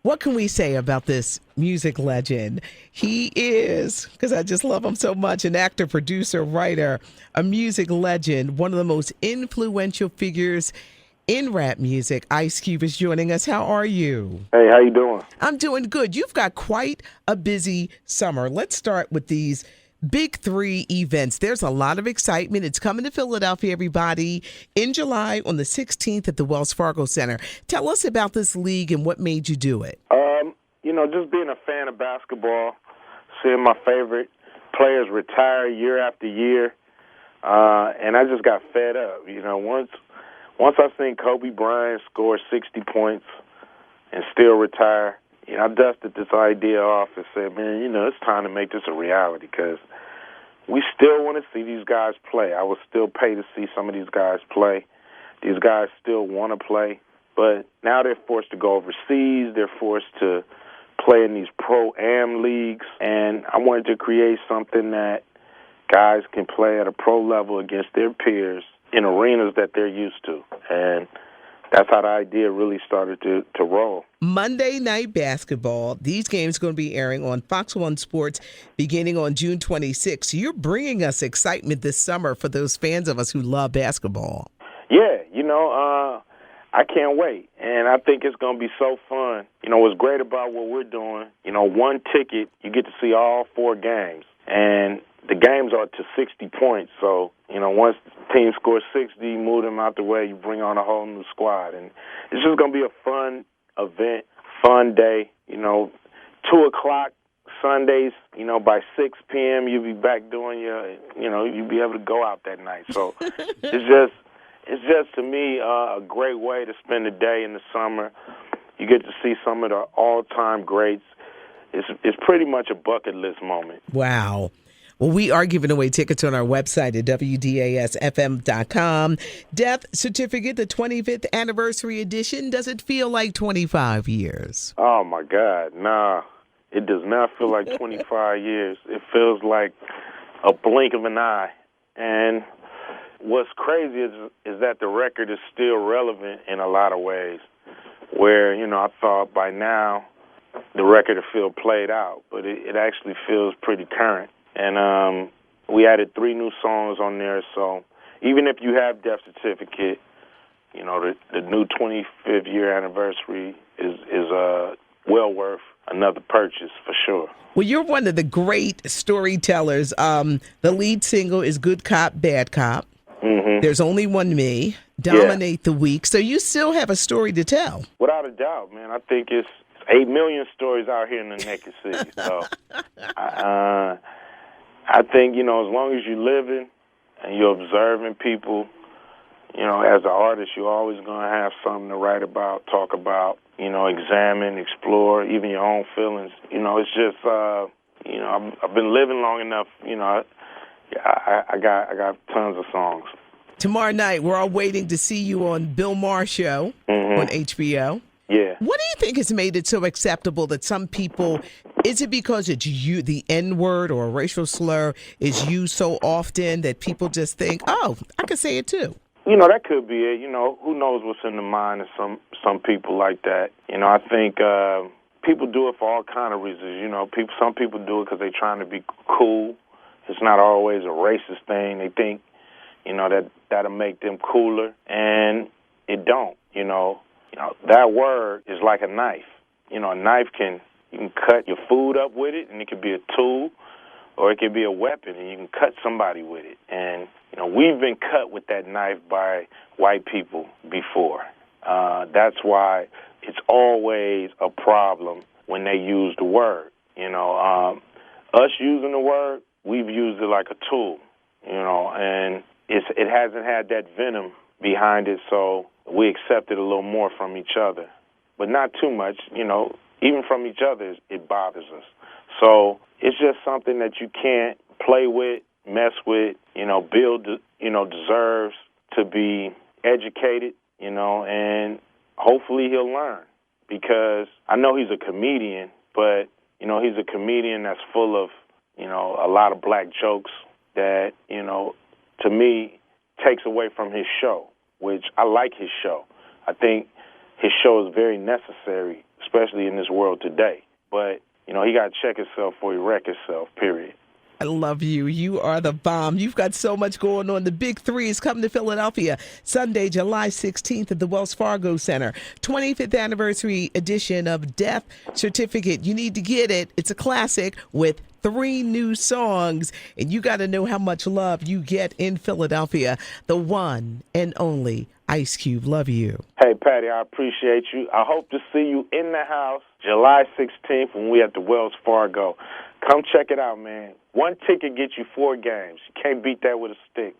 What can we say about this music legend? He is, because I just love him so much, an actor, producer, writer, a music legend, one of the most influential figures in rap music. Ice Cube is joining us. How are you? Hey, how you doing? I'm doing good. You've got quite a busy summer. Let's start with these big three events. There's a lot of excitement. It's coming to Philadelphia, everybody, in July on the 16th at the Wells Fargo Center. Tell us about this league and what made you do it. Just being a fan of basketball, seeing my favorite players retire year after year, and I just got fed up. Once I seen Kobe Bryant score 60 points and still retire, I dusted this idea off and said, man, it's time to make this a reality because we still want to see these guys play. I would still pay to see some of these guys play. These guys still want to play, but now they're forced to go overseas. They're forced to play in these pro-am leagues, and I wanted to create something that guys can play at a pro level against their peers in arenas that they're used to, and that's how the idea really started to roll. Monday Night Basketball. These games are going to be airing on Fox 1 Sports beginning on June 26th. So you're bringing us excitement this summer for those fans of us who love basketball. Yeah, I can't wait, and I think it's going to be so fun. What's great about what we're doing, one ticket, you get to see all four games, and the games are to 60 points. So, once the team scores 60, move them out the way, you bring on a whole new squad, and it's just going to be a fun event, fun day. 2 o'clock Sundays, by 6 p.m., you'll be back doing you'll be able to go out that night. So it's just to me a great way to spend the day in the summer. You get to see some of the all-time greats. It's pretty much a bucket list moment. Wow. Well, we are giving away tickets on our website at WDASFM.com. Death Certificate, the 25th anniversary edition. Does it feel like 25 years? Oh, my God. Nah, it does not feel like 25 years. It feels like a blink of an eye. And what's crazy is that the record is still relevant in a lot of ways, where, I thought by now the record would feel played out, but it actually feels pretty current. And we added 3 new songs on there, so even if you have Death Certificate, the new 25th year anniversary is well worth another purchase for sure. Well, you're one of the great storytellers. The lead single is Good Cop, Bad Cop. Mm-hmm. There's Only One Me, Dominate the Week. So you still have a story to tell. Without a doubt, man. I think it's 8 million stories out here in the naked city. So I think, as long as you're living and you're observing people, as an artist, you're always going to have something to write about, talk about, examine, explore, even your own feelings. It's just, I've been living long enough, I got tons of songs. Tomorrow night, we're all waiting to see you on Bill Maher show on HBO. Yeah. What do you think has made it so acceptable that some people, is it because it's you, the N-word or a racial slur is used so often that people just think, oh, I can say it too? That could be it. Who knows what's in the mind of some people like that. I think people do it for all kind of reasons. Some people do it because they're trying to be cool. It's not always a racist thing. They think, that'll make them cooler, and it don't. That word is like a knife. A knife you can cut your food up with it, and it could be a tool, or it could be a weapon, and you can cut somebody with it. And, we've been cut with that knife by white people before. That's why it's always a problem when they use the word. Us using the word, we've used it like a tool, and it hasn't had that venom behind it, so we accept it a little more from each other, but not too much. Even from each other, it bothers us. So it's just something that you can't play with, mess with. Bill, deserves to be educated, and hopefully he'll learn, because I know he's a comedian, but, he's a comedian that's full of, a lot of black jokes that, to me, takes away from his show, which I like his show. I think his show is very necessary, especially in this world today. But, you know, he got to check himself before he wreck himself, period. I love you. You are the bomb. You've got so much going on. The Big Three is coming to Philadelphia Sunday, July 16th at the Wells Fargo Center. 25th anniversary edition of Death Certificate. You need to get it. It's a classic with 3 new songs, and you got to know how much love you get in Philadelphia. The one and only Ice Cube. Love you. Hey, Patty, I appreciate you. I hope to see you in the house July 16th when we at the Wells Fargo. Come check it out, man. 1 ticket gets you 4 games. You can't beat that with a stick.